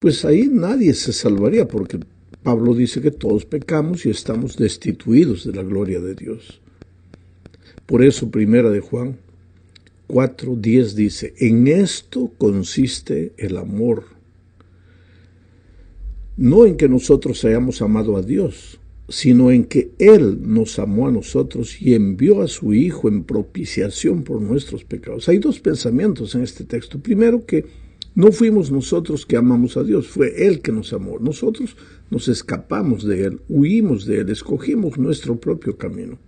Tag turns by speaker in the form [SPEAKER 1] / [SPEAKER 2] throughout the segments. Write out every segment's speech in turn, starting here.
[SPEAKER 1] pues ahí nadie se salvaría, porque Pablo dice que todos pecamos y estamos destituidos de la gloria de Dios. Por eso, primera de Juan 4:10 dice, en esto consiste el amor. No en que nosotros hayamos amado a Dios, sino en que Él nos amó a nosotros y envió a su Hijo en propiciación por nuestros pecados. Hay dos pensamientos en este texto. Primero, que no fuimos nosotros que amamos a Dios, fue Él que nos amó. Nosotros nos escapamos de Él, huimos de Él, escogimos nuestro propio camino.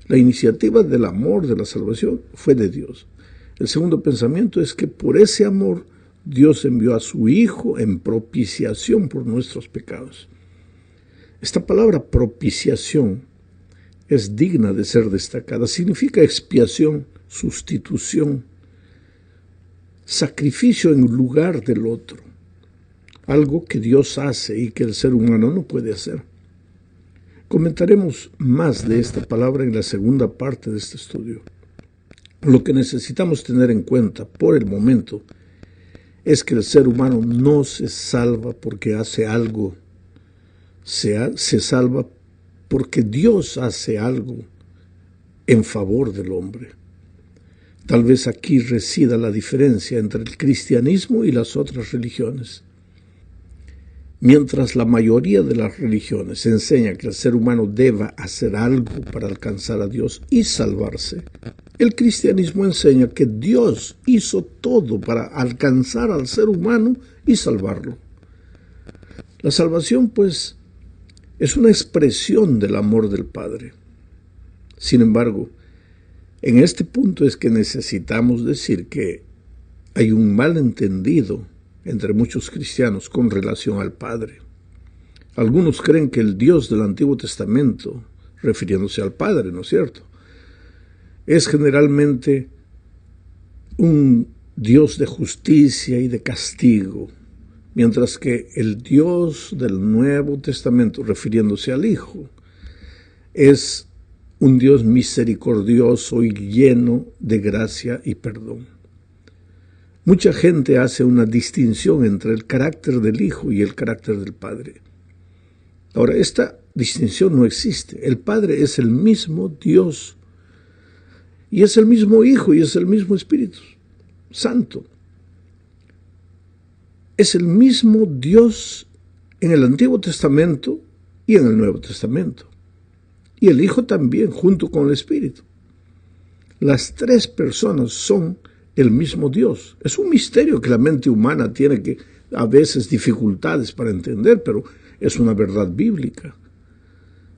[SPEAKER 1] La iniciativa del amor, de la salvación, fue de Dios. El segundo pensamiento es que por ese amor Dios envió a su Hijo en propiciación por nuestros pecados. Esta palabra propiciación es digna de ser destacada. Significa expiación, sustitución, sacrificio en lugar del otro. Algo que Dios hace y que el ser humano no puede hacer. Comentaremos más de esta palabra en la segunda parte de este estudio. Lo que necesitamos tener en cuenta por el momento es que el ser humano no se salva porque hace algo, se salva porque Dios hace algo en favor del hombre. Tal vez aquí resida la diferencia entre el cristianismo y las otras religiones. Mientras la mayoría de las religiones enseña que el ser humano deba hacer algo para alcanzar a Dios y salvarse, el cristianismo enseña que Dios hizo todo para alcanzar al ser humano y salvarlo. La salvación, pues, es una expresión del amor del Padre. Sin embargo, en este punto es que necesitamos decir que hay un malentendido entre muchos cristianos con relación al Padre. Algunos creen que el Dios del Antiguo Testamento, refiriéndose al Padre, ¿no es cierto?, es generalmente un Dios de justicia y de castigo, mientras que el Dios del Nuevo Testamento, refiriéndose al Hijo, es un Dios misericordioso y lleno de gracia y perdón. Mucha gente hace una distinción entre el carácter del Hijo y el carácter del Padre. Ahora, esta distinción no existe. El Padre es el mismo Dios, y es el mismo Hijo, y es el mismo Espíritu Santo. Es el mismo Dios en el Antiguo Testamento y en el Nuevo Testamento. Y el Hijo también, junto con el Espíritu. Las tres personas son el mismo Dios. Es un misterio que la mente humana tiene que a veces dificultades para entender, pero es una verdad bíblica.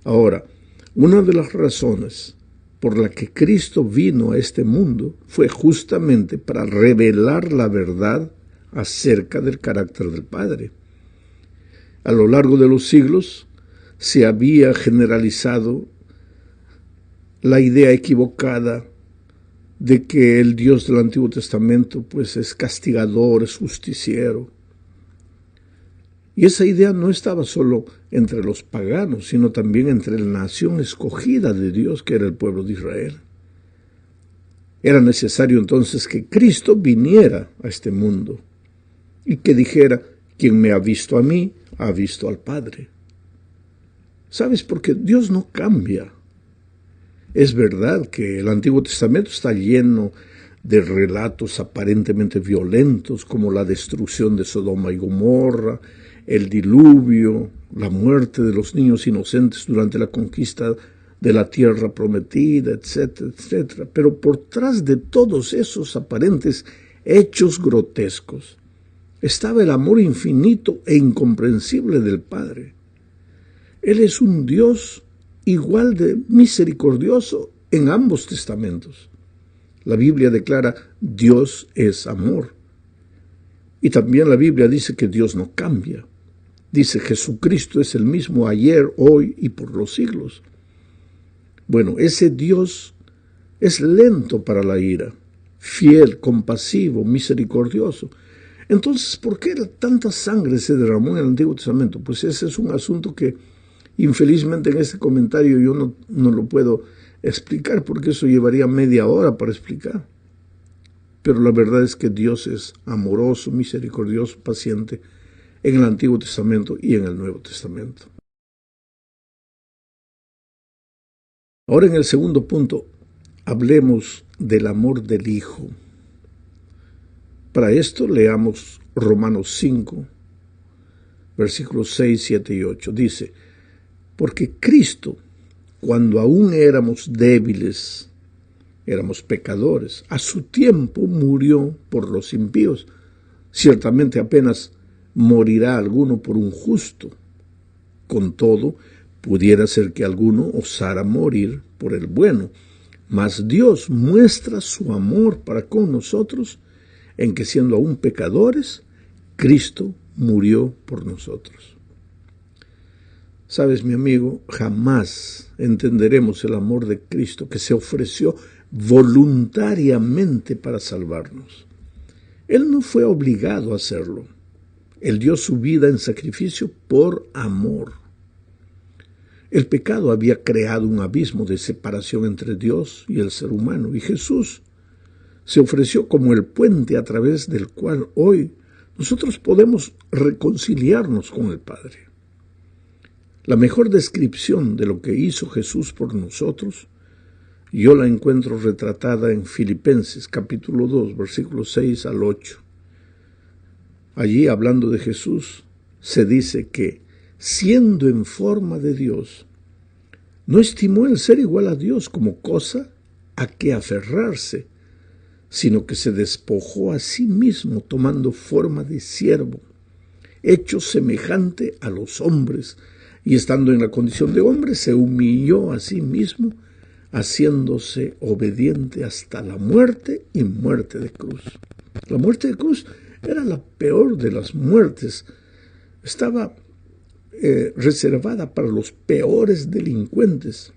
[SPEAKER 1] Ahora, una de las razones por la que Cristo vino a este mundo fue justamente para revelar la verdad acerca del carácter del Padre. A lo largo de los siglos se había generalizado la idea equivocada de que el Dios del Antiguo Testamento pues es castigador, es justiciero. Y esa idea no estaba solo entre los paganos, sino también entre la nación escogida de Dios, que era el pueblo de Israel. Era necesario entonces que Cristo viniera a este mundo y que dijera, quien me ha visto a mí, ha visto al Padre. ¿Sabes? Porque Dios no cambia. Es verdad que el Antiguo Testamento está lleno de relatos aparentemente violentos, como la destrucción de Sodoma y Gomorra, el diluvio, la muerte de los niños inocentes durante la conquista de la tierra prometida, etcétera, etcétera. Pero por tras de todos esos aparentes hechos grotescos estaba el amor infinito e incomprensible del Padre. Él es un Dios igual de misericordioso en ambos testamentos. La Biblia declara, Dios es amor. Y también la Biblia dice que Dios no cambia. Dice, Jesucristo es el mismo ayer, hoy y por los siglos. Bueno, ese Dios es lento para la ira, fiel, compasivo, misericordioso. Entonces, ¿por qué tanta sangre se derramó en el Antiguo Testamento? Pues ese es un asunto que infelizmente en este comentario yo no lo puedo explicar, porque eso llevaría media hora para explicar. Pero la verdad es que Dios es amoroso, misericordioso, paciente, en el Antiguo Testamento y en el Nuevo Testamento. Ahora, en el segundo punto, hablemos del amor del Hijo. Para esto leamos Romanos 5, versículos 6, 7 y 8. Dice: porque Cristo, cuando aún éramos débiles, éramos pecadores, a su tiempo murió por los impíos. Ciertamente apenas morirá alguno por un justo. Con todo, pudiera ser que alguno osara morir por el bueno. Mas Dios muestra su amor para con nosotros en que, siendo aún pecadores, Cristo murió por nosotros. Sabes, mi amigo, jamás entenderemos el amor de Cristo, que se ofreció voluntariamente para salvarnos. Él no fue obligado a hacerlo. Él dio su vida en sacrificio por amor. El pecado había creado un abismo de separación entre Dios y el ser humano, y Jesús se ofreció como el puente a través del cual hoy nosotros podemos reconciliarnos con el Padre. La mejor descripción de lo que hizo Jesús por nosotros, yo la encuentro retratada en Filipenses capítulo 2, versículos 6 al 8. Allí, hablando de Jesús, se dice que, siendo en forma de Dios, no estimó el ser igual a Dios como cosa a que aferrarse, sino que se despojó a sí mismo, tomando forma de siervo, hecho semejante a los hombres, y estando en la condición de hombre, se humilló a sí mismo, haciéndose obediente hasta la muerte y muerte de cruz. La muerte de cruz era la peor de las muertes. Estaba reservada para los peores delincuentes.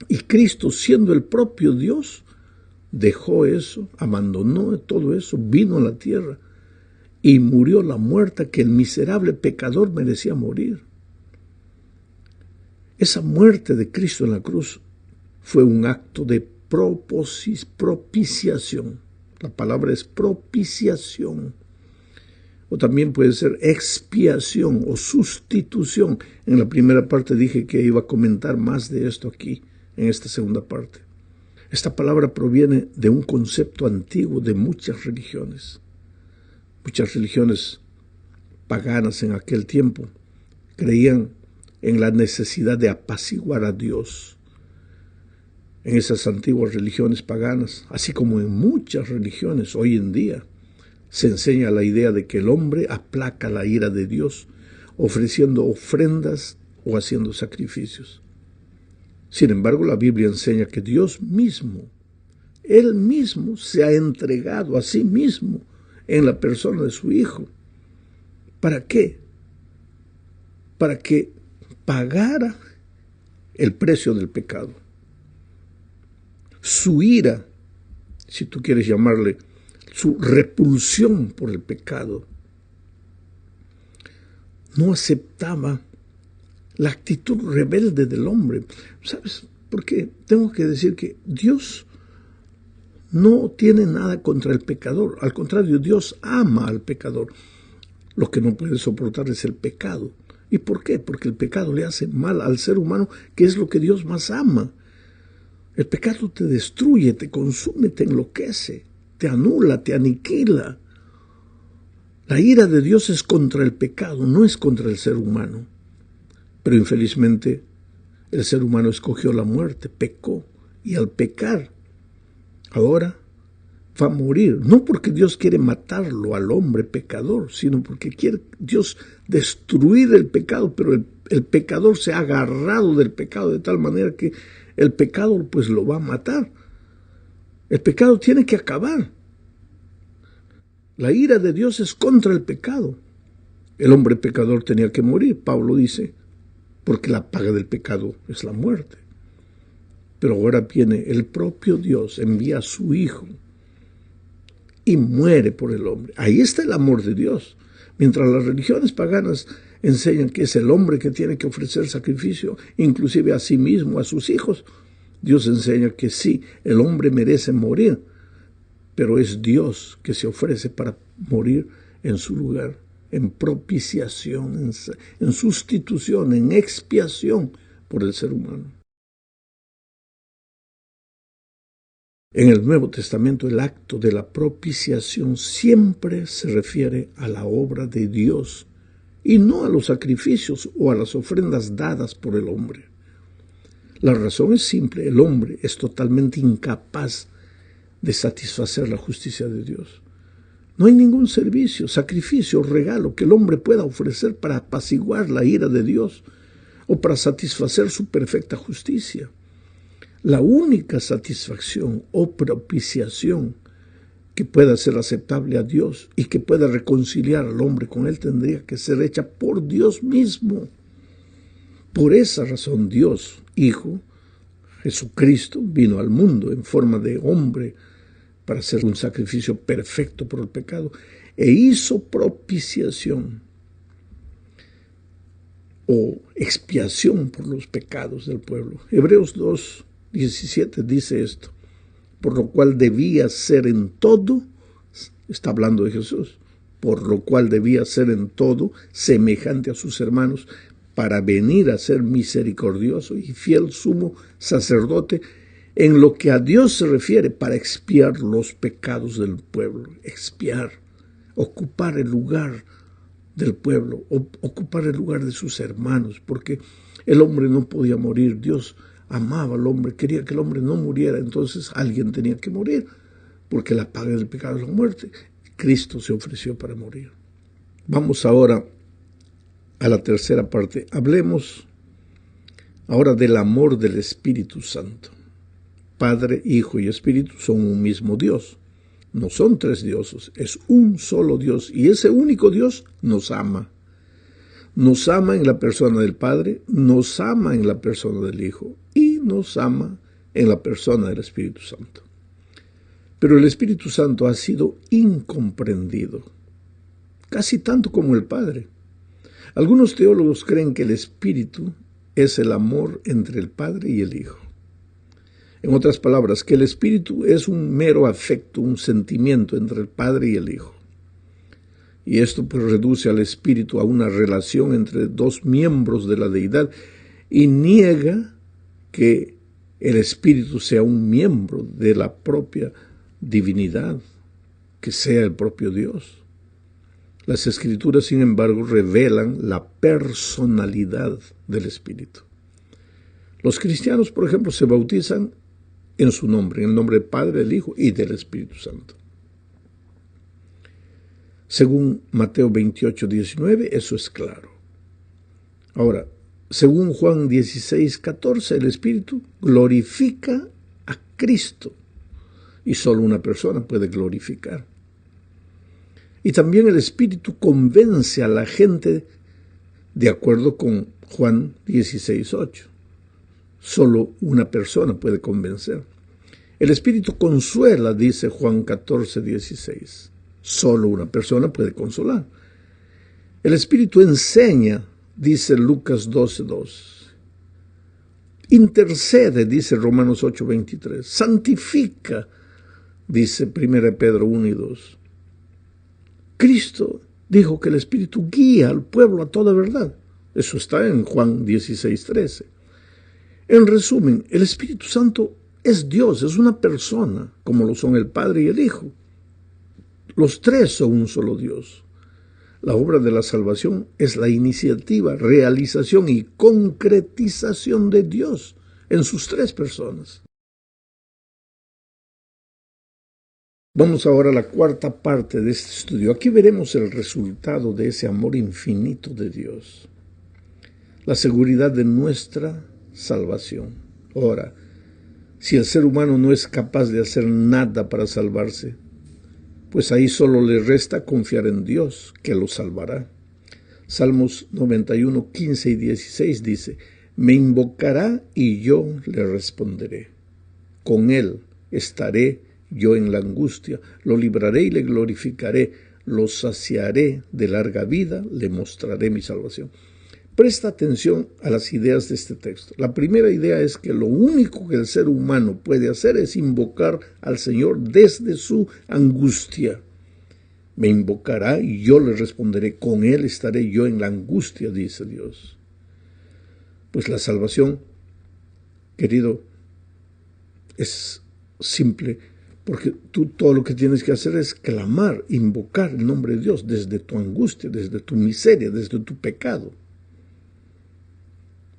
[SPEAKER 1] Y Cristo, siendo el propio Dios, dejó eso, abandonó todo eso, vino a la tierra y murió la muerte que el miserable pecador merecía morir. Esa muerte de Cristo en la cruz fue un acto de propiciación. La palabra es propiciación. O también puede ser expiación o sustitución. En la primera parte dije que iba a comentar más de esto aquí, en esta segunda parte. Esta palabra proviene de un concepto antiguo de muchas religiones. Muchas religiones paganas en aquel tiempo creían en la necesidad de apaciguar a Dios. En esas antiguas religiones paganas, así como en muchas religiones hoy en día, se enseña la idea de que el hombre aplaca la ira de Dios, ofreciendo ofrendas o haciendo sacrificios. Sin embargo, la Biblia enseña que Dios mismo, Él mismo se ha entregado a sí mismo en la persona de su Hijo. ¿Para qué? Para que pagara el precio del pecado. Su ira, si tú quieres llamarle, su repulsión por el pecado, no aceptaba la actitud rebelde del hombre. ¿Sabes? Porque tengo que decir que Dios no tiene nada contra el pecador. Al contrario, Dios ama al pecador. Lo que no puede soportar es el pecado. ¿Y por qué? Porque el pecado le hace mal al ser humano, que es lo que Dios más ama. El pecado te destruye, te consume, te enloquece, te anula, te aniquila. La ira de Dios es contra el pecado, no es contra el ser humano. Pero infelizmente el ser humano escogió la muerte, pecó, y al pecar ahora va a morir. No porque Dios quiere matarlo al hombre pecador, sino porque quiere Dios destruir el pecado, pero el pecador se ha agarrado del pecado de tal manera que el pecado pues lo va a matar. El pecado tiene que acabar. La ira de Dios es contra el pecado. El hombre pecador tenía que morir, Pablo dice, porque la paga del pecado es la muerte. Pero ahora viene el propio Dios, envía a su Hijo y muere por el hombre. Ahí está el amor de Dios. Mientras las religiones paganas enseñan que es el hombre que tiene que ofrecer sacrificio, inclusive a sí mismo, a sus hijos, Dios enseña que sí, el hombre merece morir, pero es Dios que se ofrece para morir en su lugar, en propiciación, en sustitución, en expiación por el ser humano. En el Nuevo Testamento el acto de la propiciación siempre se refiere a la obra de Dios y no a los sacrificios o a las ofrendas dadas por el hombre. La razón es simple: el hombre es totalmente incapaz de satisfacer la justicia de Dios. No hay ningún servicio, sacrificio o regalo que el hombre pueda ofrecer para apaciguar la ira de Dios o para satisfacer su perfecta justicia. La única satisfacción o propiciación que pueda ser aceptable a Dios y que pueda reconciliar al hombre con Él tendría que ser hecha por Dios mismo. Por esa razón Dios, Hijo, Jesucristo, vino al mundo en forma de hombre para hacer un sacrificio perfecto por el pecado e hizo propiciación o expiación por los pecados del pueblo. Hebreos 2:17 dice esto: por lo cual debía ser en todo, está hablando de Jesús, por lo cual debía ser en todo semejante a sus hermanos, para venir a ser misericordioso y fiel sumo sacerdote en lo que a Dios se refiere, para expiar los pecados del pueblo. Expiar, ocupar el lugar del pueblo, ocupar el lugar de sus hermanos, porque el hombre no podía morir. Dios amaba al hombre, quería que el hombre no muriera, entonces alguien tenía que morir, porque la paga del pecado es la muerte. Cristo se ofreció para morir. Vamos ahora a la tercera parte. Hablemos ahora del amor del Espíritu Santo. Padre, Hijo y Espíritu son un mismo Dios. No son tres dioses, es un solo Dios, y ese único Dios nos ama. Nos ama en la persona del Padre, nos ama en la persona del Hijo y nos ama en la persona del Espíritu Santo. Pero el Espíritu Santo ha sido incomprendido, casi tanto como el Padre. Algunos teólogos creen que el Espíritu es el amor entre el Padre y el Hijo. En otras palabras, que el Espíritu es un mero afecto, un sentimiento entre el Padre y el Hijo. Y esto pues reduce al Espíritu a una relación entre dos miembros de la deidad y niega que el Espíritu sea un miembro de la propia divinidad, que sea el propio Dios. Las Escrituras, sin embargo, revelan la personalidad del Espíritu. Los cristianos, por ejemplo, se bautizan en su nombre, en el nombre del Padre, del Hijo y del Espíritu Santo. Según Mateo 28:19, eso es claro. Ahora, según Juan 16:14, el Espíritu glorifica a Cristo y solo una persona puede glorificar. Y también el Espíritu convence a la gente de acuerdo con Juan 16:8. Solo una persona puede convencer. El Espíritu consuela, dice Juan 14:16. Solo una persona puede consolar. El Espíritu enseña, dice Lucas 12:2. Intercede, dice Romanos 8:23. Santifica, dice 1 Pedro 1:2. Cristo dijo que el Espíritu guía al pueblo a toda verdad. Eso está en Juan 16:13. En resumen, el Espíritu Santo es Dios, es una persona, como lo son el Padre y el Hijo. Los tres son un solo Dios. La obra de la salvación es la iniciativa, realización y concretización de Dios en sus tres personas. Vamos ahora a la cuarta parte de este estudio. Aquí veremos el resultado de ese amor infinito de Dios. La seguridad de nuestra salvación. Ahora, si el ser humano no es capaz de hacer nada para salvarse, pues ahí solo le resta confiar en Dios, que lo salvará. Salmos 91, 15 y 16 dice: me invocará y yo le responderé. Con él estaré yo en la angustia, lo libraré y le glorificaré, lo saciaré de larga vida, le mostraré mi salvación. Presta atención a las ideas de este texto. La primera idea es que lo único que el ser humano puede hacer es invocar al Señor desde su angustia. Me invocará y yo le responderé. Con él estaré yo en la angustia, dice Dios. Pues la salvación, querido, es simple, porque tú todo lo que tienes que hacer es clamar, invocar el nombre de Dios desde tu angustia, desde tu miseria, desde tu pecado.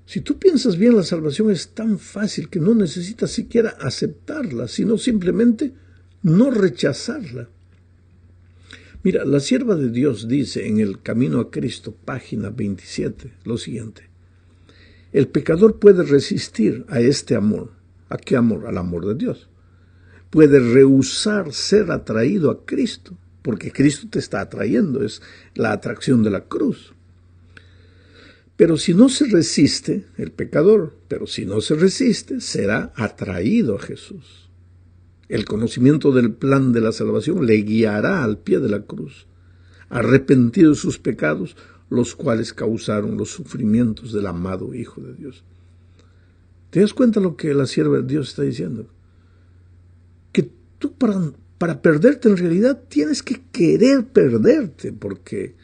[SPEAKER 1] Si tú piensas bien, la salvación es tan fácil que no necesitas siquiera aceptarla, sino simplemente no rechazarla. Mira, la sierva de Dios dice en El Camino a Cristo, página 27, lo siguiente. El pecador puede resistir a este amor. ¿A qué amor? Al amor de Dios. Puede rehusar ser atraído a Cristo, porque Cristo te está atrayendo, es la atracción de la cruz. Pero si no se resiste, el pecador, será atraído a Jesús. El conocimiento del plan de la salvación le guiará al pie de la cruz, arrepentido de sus pecados, los cuales causaron los sufrimientos del amado Hijo de Dios. ¿Te das cuenta lo que la sierva de Dios está diciendo? Que tú para perderte en realidad tienes que querer perderte, porque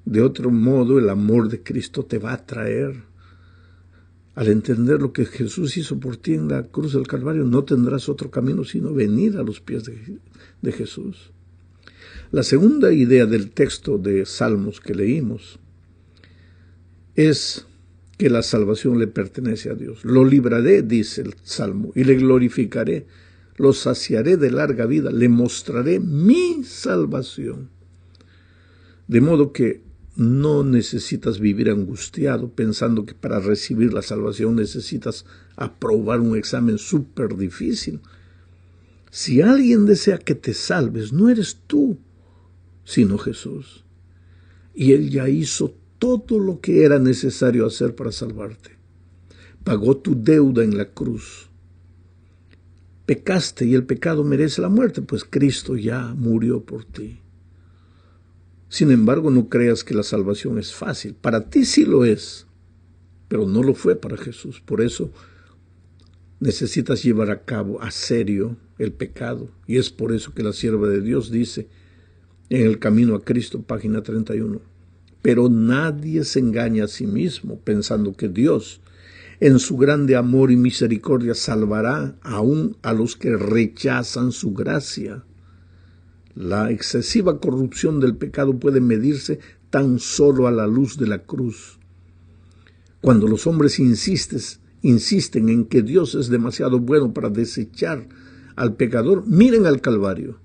[SPEAKER 1] de otro modo el amor de Cristo te va a atraer. Al entender lo que Jesús hizo por ti en la cruz del Calvario, no tendrás otro camino sino venir a los pies de Jesús. La segunda idea del texto de Salmos que leímos es que la salvación le pertenece a Dios. Lo libraré, dice el Salmo, y le glorificaré, lo saciaré de larga vida, le mostraré mi salvación. De modo que no necesitas vivir angustiado pensando que para recibir la salvación necesitas aprobar un examen súper difícil. Si alguien desea que te salves, no eres tú, sino Jesús. Y Él ya hizo todo lo que era necesario hacer para salvarte. Pagó tu deuda en la cruz. Pecaste y el pecado merece la muerte, pues Cristo ya murió por ti. Sin embargo, no creas que la salvación es fácil. Para ti sí lo es, pero no lo fue para Jesús. Por eso necesitas llevar a cabo a serio el pecado. Y es por eso que la sierva de Dios dice en El Camino a Cristo, página 31, pero nadie se engaña a sí mismo pensando que Dios, en su grande amor y misericordia, salvará aún a los que rechazan su gracia. La excesiva corrupción del pecado puede medirse tan solo a la luz de la cruz. Cuando los hombres insisten en que Dios es demasiado bueno para desechar al pecador, miren al Calvario.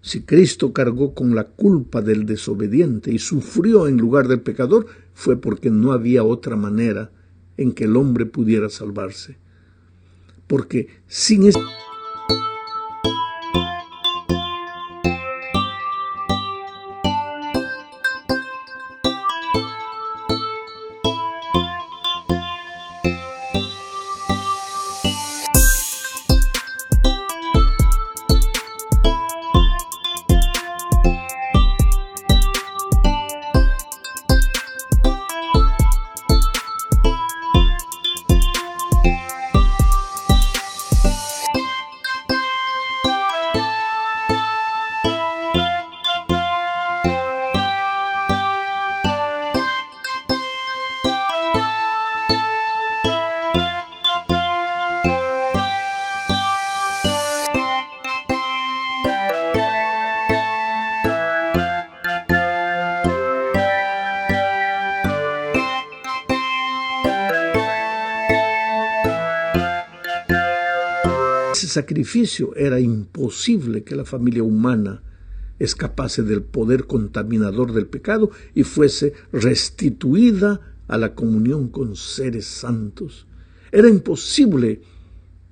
[SPEAKER 1] Si Cristo cargó con la culpa del desobediente y sufrió en lugar del pecador, fue porque no había otra manera en que el hombre pudiera salvarse. Porque sin ese sacrificio era imposible que la familia humana escapase del poder contaminador del pecado y fuese restituida a la comunión con seres santos. Era imposible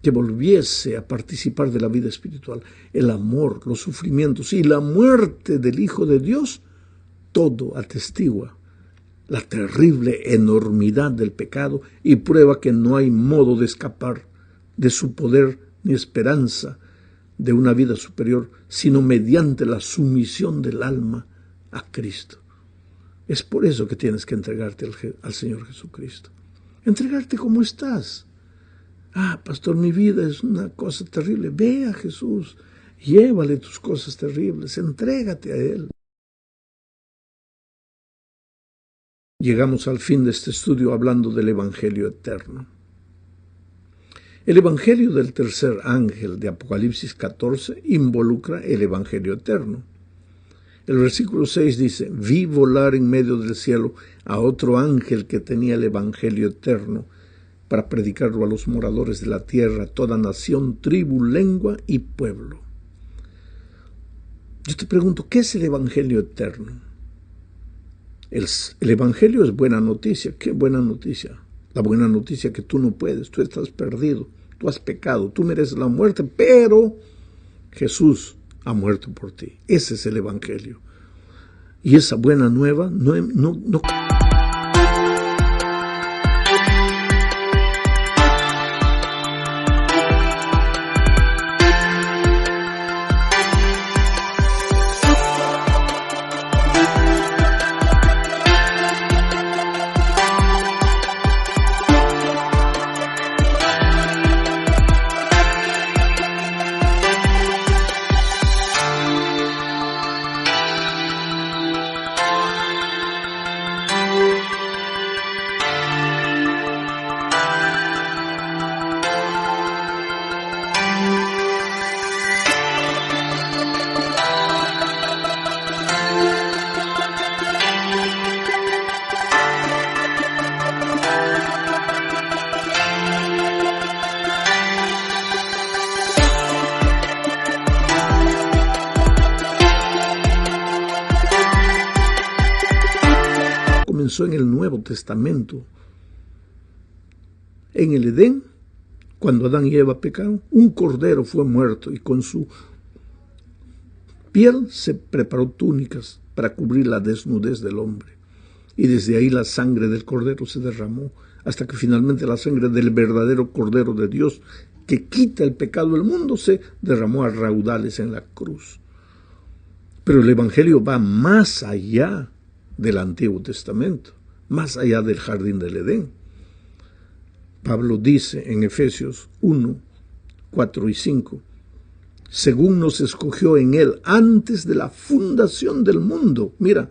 [SPEAKER 1] que volviese a participar de la vida espiritual. El amor, los sufrimientos y la muerte del Hijo de Dios, todo atestigua la terrible enormidad del pecado y prueba que no hay modo de escapar de su poder ni esperanza de una vida superior, sino mediante la sumisión del alma a Cristo. Es por eso que tienes que entregarte al Señor Jesucristo. Entregarte como estás. Pastor, mi vida es una cosa terrible. Ve a Jesús Llévale tus cosas terribles, entrégate a Él. Llegamos al fin de este estudio hablando del Evangelio eterno. El Evangelio del tercer ángel de Apocalipsis 14 involucra el Evangelio eterno. El versículo 6 dice: vi volar en medio del cielo a otro ángel que tenía el Evangelio eterno para predicarlo a los moradores de la tierra, toda nación, tribu, lengua y pueblo. Yo te pregunto, ¿qué es el Evangelio eterno? El Evangelio es buena noticia. ¿Qué buena noticia? La buena noticia que tú no puedes, tú estás perdido, tú has pecado, tú mereces la muerte, pero Jesús ha muerto por ti. Ese es el Evangelio. Y esa buena nueva no comenzó en el Nuevo Testamento. En el Edén, cuando Adán y Eva pecaron, un cordero fue muerto y con su piel se preparó túnicas para cubrir la desnudez del hombre. Y desde ahí la sangre del cordero se derramó hasta que finalmente la sangre del verdadero Cordero de Dios, que quita el pecado del mundo, se derramó a raudales en la cruz. Pero el Evangelio va más allá del Antiguo Testamento, más allá del jardín del Edén. Pablo dice en Efesios 1, 4 y 5, según nos escogió en Él antes de la fundación del mundo. Mira,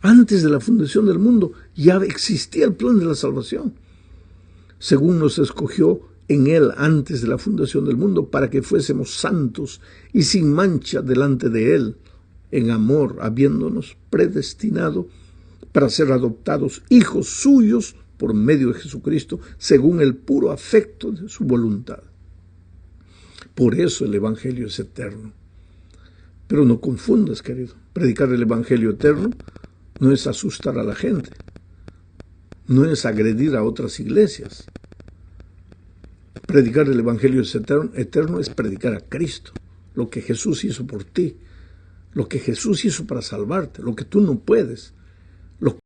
[SPEAKER 1] antes de la fundación del mundo ya existía el plan de la salvación. Según nos escogió en Él antes de la fundación del mundo, para que fuésemos santos y sin mancha delante de Él, en amor, habiéndonos predestinado para ser adoptados hijos suyos por medio de Jesucristo, según el puro afecto de su voluntad. Por eso el Evangelio es eterno. Pero no confundas, querido. Predicar el Evangelio eterno no es asustar a la gente, no es agredir a otras iglesias. Predicar el Evangelio eterno es predicar a Cristo, lo que Jesús hizo por ti, lo que Jesús hizo para salvarte, lo que tú no puedes,